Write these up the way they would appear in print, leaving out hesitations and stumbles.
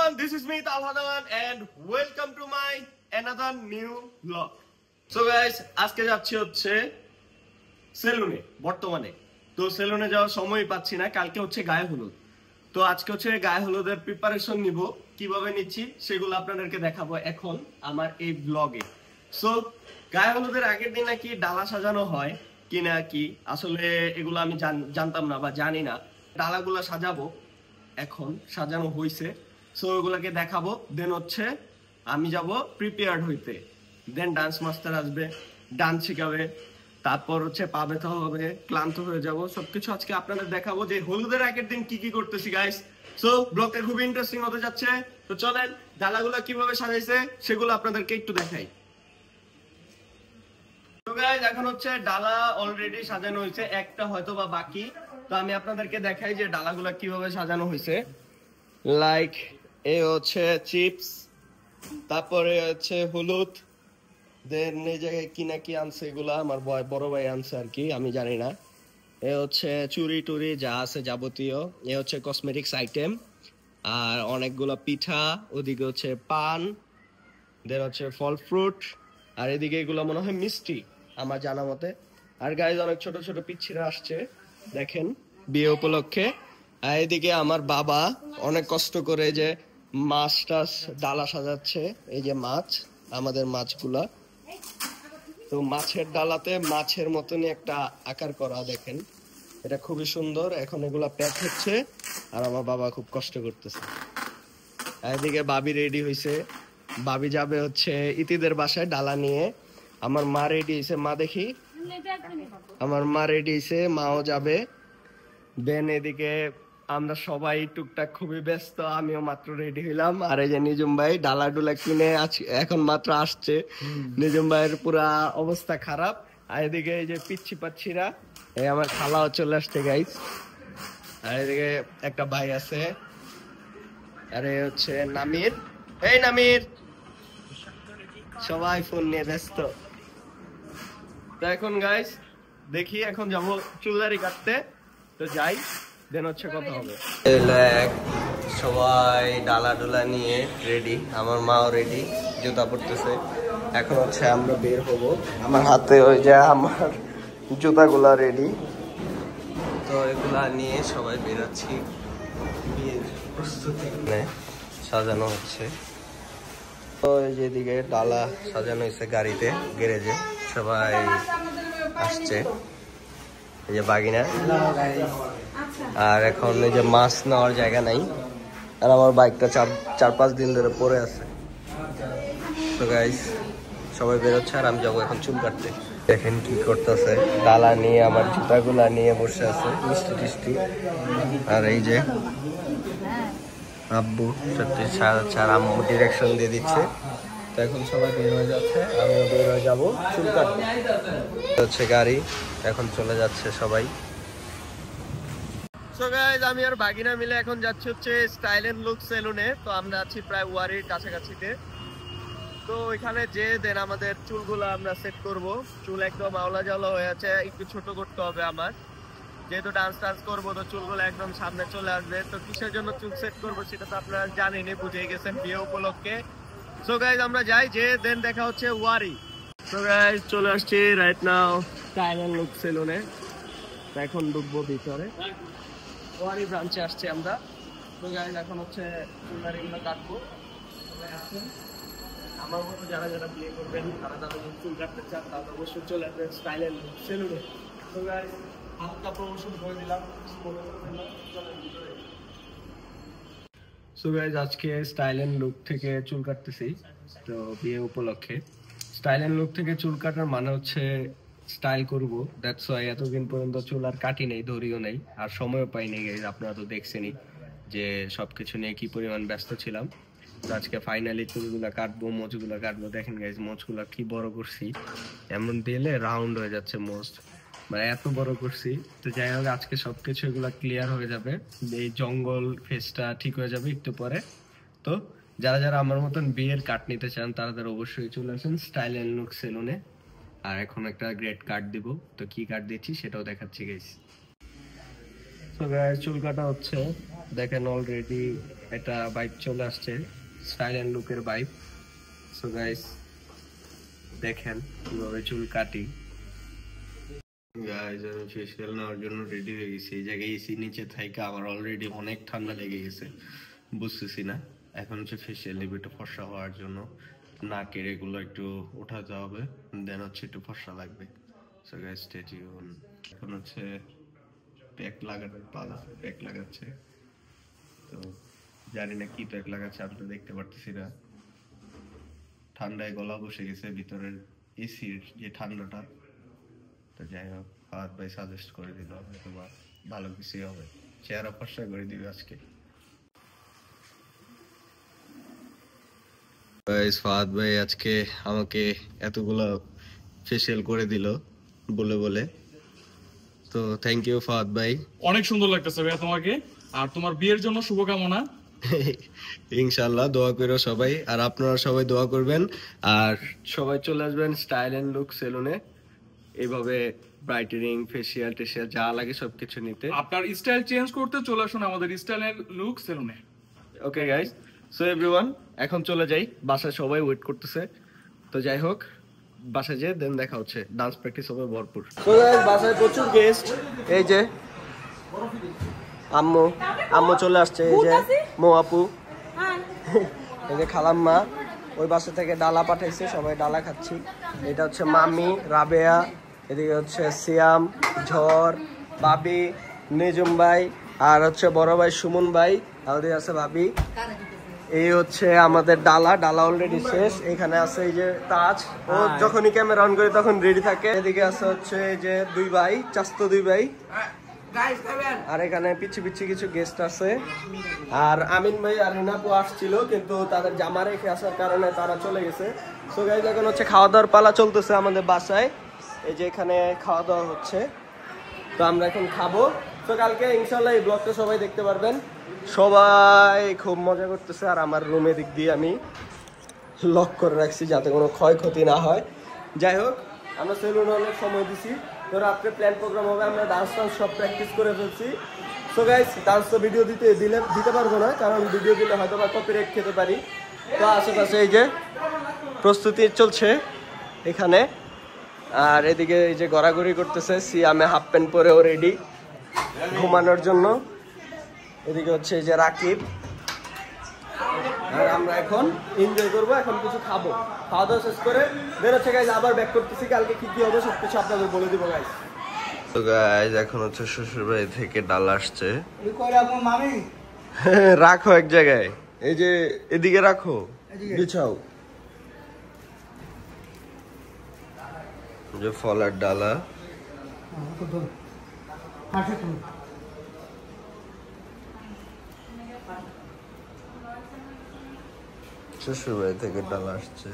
everyone, this is me Talhadawan and welcome to my another new vlog. So guys, আজকে যাচ্ছি হচ্ছে সেলুনে বর্তমানে। তো সেলুনে যাওয়ার সময় পাচ্ছি না, কালকে হচ্ছে গায়ে হলুদ। তো আজকে হচ্ছে গায়ে হলুদের প্রিপারেশন নিব, কিভাবে নিচ্ছি সেগুলো আপনাদেরকে দেখাবো এখন আমার এই ব্লগে। সো গায়ে হলুদের আগের দিন নাকি ডালা সাজানো হয় কিনা কি আসলে এগুলো আমি জানতাম না বা জানি না। ডালাগুলো সাজাবো, এখন সাজানো হয়েছে, সো ওগুলোকে দেখাবো। দেন হচ্ছে আমি যাব প্রিপেয়ার্ড হইতে, দেন ডান্স মাস্টার আসবে, ডান্স শিখাবে, তারপর হচ্ছে পা ব্যথা হবে, ক্লান্ত হয়ে যাব, সবকিছু আজকে আপনাদের দেখাবো যে হলুদের আগের দিন কি কি করতেছি গাইস। সো ব্লগটা খুব ইন্টারেস্টিং হতে যাচ্ছে। তো চলেন ডালাগুলো কিভাবে সাজাইছে সেগুলো আপনাদেরকে একটু দেখাই। তো গাইস এখন হচ্ছে ডালা অলরেডি সাজানো হয়েছে, একটা হয়তো বা বাকি। তো আমি আপনাদেরকে দেখাই যে ডালাগুলো কিভাবে সাজানো হয়েছে। লাইক এ হচ্ছে চিপস, তারপরে হচ্ছে হলুদ, দেন এই জায়গায় কি না কি আনছে, এগুলা আমার বড় ভাই আনছে আর কি, আমি জানি না। এ হচ্ছে চুরি টুরি যা আছে যাবতীয়, এ হচ্ছে কসমেটিক্স আইটেম, আর অনেকগুলো পিঠা, ওদিকে হচ্ছে পান, দেন হচ্ছে ফল ফ্রুট, আর এদিকে এগুলো মনে হয় মিষ্টি আমার জানা মতে। আর গাইজ অনেক ছোট ছোট পিচ্ছিরা আসছে দেখেন বিয়ে উপলক্ষে। আর এদিকে আমার বাবা অনেক কষ্ট করে যে মাছ টাছ ডালা সাজাচ্ছে, এই যে মাছ, আমাদের মাছগুলা। তো মাছের ডালাতে মাছের মতনই একটা আকার করা, দেখেন এটা খুবই সুন্দর। এখন এগুলা প্যাক হচ্ছে আর আমার বাবা খুব কষ্ট করতেছে। এদিকে বাবি রেডি হয়েছে, বাবি যাবে হচ্ছে ইতিদের বাসায় ডালা নিয়ে। আমার মা রেডি হয়েছে, মা দেখি, আমার মা রেডি হয়েছে, মাও যাবে। দেন এদিকে আমরা সবাই টুকটাক খুবই ব্যস্ত, আমিও মাত্র রেডি হইলাম। আর এই যে নিজুম ভাই ডালা ডুলা কিনে এখন মাত্র আসছে, নিজুম ভাইয়ের পুরা অবস্থা খারাপ। আর এদিকে এই যে পিচ্ছি পাচ্ছিরা, এই আমার খালাও চলে আসছে গাইস। আর এদিকে একটা ভাই আছে, আরে হচ্ছে নামির, এই নামির, সবাই ফোন নিয়ে ব্যস্ত। তো এখন গাইস দেখি, এখন যাবো চুলদারি কাটতে, তো যাই, দেন হচ্ছে কথা হবে। সবাই ডালা ডোলা নিয়ে রেডি, আমার মাও রেডি, জুতা পরতেছে। এখন হচ্ছে আমরা বের হব, আমার হাতে ওই যে আমার জুতাগুলা রেডি, তো এগুলা নিয়ে সবাই বেরোচ্ছি। বিয়ের প্রস্তুতি সাজানো হচ্ছে। তো এই যেদিকে ডালা সাজানো হয়েছে গাড়িতে, গ্যারেজে সবাই আসছে, এই যে বাগিনা। আর এখন এই যে মাছ নেওয়ার জায়গা নাই, আর আমার বাইকটা 4-5 দিন ধরে পড়ে আছে। তো গাইস সবাই বেরোচ্ছে আর আমি যাবো এখন চুল কাটতে। দেখেন কি করতেছে, ডালা নিয়ে আমার জুতাগুলা নিয়ে বসে আছে, মিষ্টি টিষ্টি। আর এই যে আব্বু সত্যি ছাড়, আম্মু ডিরেকশন দিয়ে দিচ্ছে। তো এখন সবাই বের হয়ে যাচ্ছে, আমিও বের হয়ে যাবো চুল কাটতে। হচ্ছে গাড়ি এখন চলে যাচ্ছে সবাই। সো গাইস আমি আর বাগিনা মিলে এখন যাচ্ছি হচ্ছে স্টাইল এন্ড লুক সেলুনে। তো আমরা আছি প্রায় ওয়ারির কাছাকাছিতে। তো ওইখানে যে দেন আমাদের চুলগুলো আমরা সেট করব। চুল একদম আওলা জাওলা হয়ে আছে, একটু ছোট করতে হবে আমার, যেহেতু ডান্স টান্স করবো। তো চুলগুলো একদম সামনে চলে আসবে। তো কিসের জন্য চুল সেট করবো সেটা তো আপনারা জানেনই, বুঝে গেছেন বিয়ে উপলক্ষে। সো গাইস আমরা যাই, যে দেন দেখা হচ্ছে ওয়ারি। সো গাইস চলে আসছি right now style and look সেলুনে। এখন ঢুকবো ভিতরে, ওয়ারি ব্রাঞ্চে আসছি আমরা। তো গাইস এখন হচ্ছে চুলদারিগুলো কাটবো। আমার মতো যারা যারা বিয়ে করবেন, তারা তাদের চুল কাটতে চান, তারা অবশ্যই চলে আসবেন স্টাইল এন্ড লুক সেলুনে। তো গাইস হালকা প্রমোশন করে দিলাম। সো গাইস আজকে স্টাইল এন্ড লুক থেকে চুল কাটতেছি, তো বিয়ে উপলক্ষে। স্টাইল এন্ড লুক থেকে চুল কাটার মানে হচ্ছে স্টাইল করব, দ্যাটস ওয়াই এতদিন পর্যন্ত চুল আর কাটি নেই, ধরিও নেই, আর সময়ও পাই নাই গাইস। আপনারা তো দেখছেনই যে সবকিছু নিয়ে কি পরিমাণ ব্যস্ত ছিলাম। তো আজকে ফাইনালি চুলগুলা কাটবো, মোচগুলা কাটবো। দেখেন গাইস মোচগুলা কি বড় করছি, এমন দিলে রাউন্ড হয়ে যাচ্ছে মোচ, মানে এত বড় করছি। তো যাই হোক আজকে সবকিছু এগুলা ক্লিয়ার হয়ে যাবে, এই জঙ্গল ফেসটা ঠিক হয়ে যাবে একটু পরে। তো যারা যারা আমার মতন বিয়ের কাট নিতে চান তারা অবশ্যই চলে আসেন স্টাইল এন্ড লুক সেলুনে। আর এখন একটা গ্রেট কাট দিব, তো কি কাট দিচ্ছি সেটাও দেখাচ্ছি গাইস। তো গাইস চুল কাটা হচ্ছে, দেখেন অলরেডি এটা বাইক চলে আসছে, স্টাইল এন্ড লুকের বাইক। সো গাইস দেখেন কিভাবে চুল কাটি। গাইস আমি ফেসিয়াল নেওয়ার জন্য রেডি হয়ে গেছি। এই জায়গায় এসি নিচে থাইকা আমার অলরেডি অনেক ঠান্ডা লেগে গেছে, বুঝতেছি না। এখন হচ্ছে ফেসিয়াল নিব একটু ফর্সা হওয়ার জন্য, নাকের এগুলো একটু উঠাতে হবে, দেন হচ্ছে একটু ফর্সা লাগবে। So guys stay tune. এখন হচ্ছে প্যাক লাগানোর পালা, প্যাক লাগাচ্ছে। তো জানি না কি প্যাক লাগাচ্ছে, আমি তো দেখতে পারতেছি না, ঠান্ডায় গলা বসে গেছে ভিতরের এসির যে ঠান্ডাটা। তো যাই হোক, ফাহাদ ভাই সাজেস্ট করে দিল হয়তো বা ভালো কিছুই হবে, চেহারা ফর্সা করে দিবে আজকে। ফাহাদ ভাই আজকে আমাকে এতগুলো ফেসিয়াল করে দিল বলে বলে। তো থ্যাংক ইউ ফাহাদ ভাই। অনেক সুন্দর লাগতেছে ভাইয়া তোমাকে, আর তোমার বিয়ের জন্য শুভকামনা। ইনশাআল্লাহ দোয়া করো সবাই, আর আপনারা সবাই দোয়া করবেন, আর সবাই চলে আসবেন স্টাইল এন্ড লুক সেলুনে এইভাবে ব্রাইটেনিং, ফেসিয়াল টেসিয়াল যা লাগে সবকিছু নিতে। আপনার স্টাইল চেঞ্জ করতে চলে আসুন আমাদের স্টাইল এন্ড লুক সেলুনে। ওকে গাইস, সো এভরিওয়ান এখন চলে যাই, বাসায় সবাই ওয়েট করতেছে। তো যাই হোক বাসায় যেয়ে দেন দেখা হচ্ছে, ডান্স প্র্যাকটিস হবে ভরপুর। সো গাইস বাসায় প্রচুর গেস্ট, এই যে আম্মু, আম্মু চলে আসছে, এই যে মো আপু, এই যে খালাম্মা, ওই বাসা থেকে ডালা পাঠাইছে, সবাই ডালা খাচ্ছি। এটা হচ্ছে মামি রাবেয়া, এদিকে হচ্ছে সিয়াম, ঝড়, বাবি, নিজুম ভাই, আর হচ্ছে বড় ভাই সুমন ভাই, আর ওদিকে আছে ভাবি। এই হচ্ছে আমাদের ডালা, ডালা অলরেডি শেষ। এখানে আছে এই যে তাজ, ও যখনই ক্যামেরা অন করে তখন রেডি থাকে। এদিকে আছে হচ্ছে এই যে দুই ভাই, চাস্তো দুই ভাই, আর এখানে পিছি পিছি কিছু গেস্ট আছে। আর আমিন ভাই আর রিনাপু আসছিল, কিন্তু তাদের জামা রেখে আসার কারণে তারা চলে গেছে। সো গাইস এখন হচ্ছে খাওয়া দাওয়ার পালা চলতেছে আমাদের বাসায়, এই যে এখানে খাওয়া দাওয়া হচ্ছে। তো আমরা এখন খাবো। তো কালকে ইনশাল্লাহ এই ব্লগটা সবাই দেখতে পারবেন। সবাই খুব মজা করতেছে, আর আমার রুমের দিক দিয়ে আমি লক করে রাখছি যাতে কোনো ক্ষয়ক্ষতি না হয়। যাই হোক আমরা সেলুনে অনেক সময় দিছি, তো রাত্রে প্ল্যান প্রোগ্রাম হবে, আমরা ডান্স টান্স সব প্র্যাকটিস করে ফেলছি। সো গাইস ডান্স তো ভিডিও দিতে পারবো না, কারণ ভিডিও দিলে হয়তো বা কপিরাইট খেতে পারি। তো আশেপাশে এই যে প্রস্তুতি চলছে এখানে, আর এদিকে এই যে গড়াগড়ি করতেছে, সিয়ামে হাফ প্যান্ট পরেও রেডি ঘুমানোর জন্য। এদিকে হচ্ছে এই যে রাকিব, আর আমরা এখন এনজয় করবো, এখন কিছু খাবো, খাওয়া দাওয়া শেষ করে বের হচ্ছে গাইজ, আবার ব্যাক করতেছি। কালকে কি কি হবে সবকিছু আপনাদের বলে দিব গাইজ। তো গাইজ এখন হচ্ছে শ্বশুর বাড়ি থেকে ডাল আসছে, রাখো এক জায়গায়, এই যে এদিকে রাখো, বিছাও, যে ফলার ডালা। শ্বশুর বাড়ি থেকে ডাল আসছে,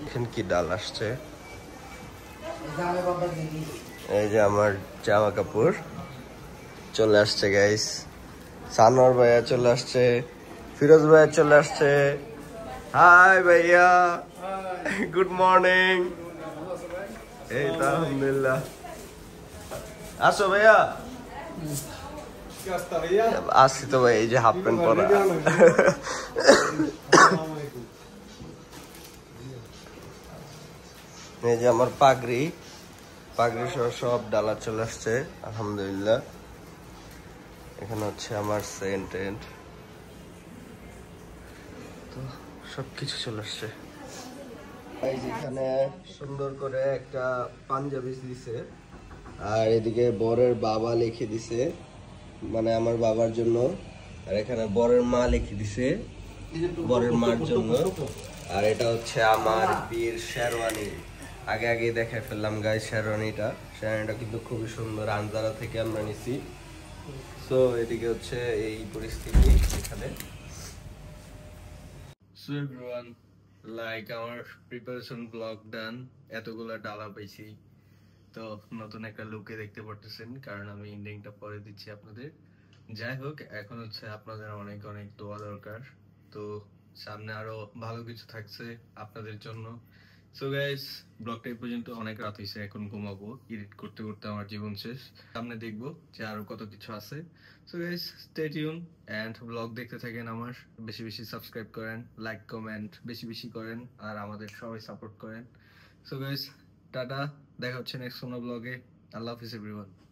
এখানে কি ডাল আসছে, এই যে আমার জামা কাপড় চলে আসছে গাইস। সানোয়ার ভাইয়া চলে আসছে, ফিরোজ ভাইয়া চলে আসছে। হাই ভাইয়া, গুড মর্নিং। এই তো আলহামদুলিল্লাহ, আসো ভাইয়া। আসছি তো ভাই, এই যে হাফ প্যান্ট পরা। এই যে আমার পাগড়ি, পাগড়ি সহ সব ডালা চলে আসছে আলহামদুলিল্লাহ। এখানে হচ্ছে আমার সেন্ট, তো সবকিছু চলে আসছে। এই যেখানে সুন্দর করে একটা পাঞ্জাবি দিছে, আর এদিকে বরের বাবা লিখে দিছে, মানে আমার বাবার জন্য, আর এখানে বরের মা লিখে দিছে বরের মার জন্য। আর এটা হচ্ছে আমার বিয়ের শেরওয়ানি, আগে আগে দেখে ফেললাম গায়ে শেরওয়ানিটা। শেরওয়ানিটা কিন্তু খুবই সুন্দর, আনজারা থেকে আমরা নিছি। সো এদিকে হচ্ছে এই পরিস্থিতি এখানে। সো এভরিওয়ান, লাইক আমার প্রিপারেশন ব্লগ ডান, এতগুলা ডালা পাইছি। তো নতুন একটা লুকে দেখতে পারতেছেন, কারণ আমি এন্ডিংটা পরে দিচ্ছি আপনাদের। যাই হোক এখন হচ্ছে আপনাদের অনেক অনেক দোয়া দরকার। তো সামনে আরো ভালো কিছু থাকছে আপনাদের জন্য, সো গাইস, ব্লগটা এই পর্যন্ত, অনেক রাত হয়েছে, এখন ঘুমাবো। এডিট করতে করতে আমার জীবন শেষ। সামনে দেখবো যে আরো কত কিছু আছে। So guys, stay tune and blog দেখতে থাকেন আমার। বেশি বেশি সাবস্ক্রাইব করেন, লাইক কমেন্ট বেশি বেশি করেন, আর আমাদের সবাই সাপোর্ট করেন। সো গাইস, টাটা, দেখা হচ্ছে নেক্সট কোনো ব্লগে। আল্লাহ হাফিজ এভরিওয়ান।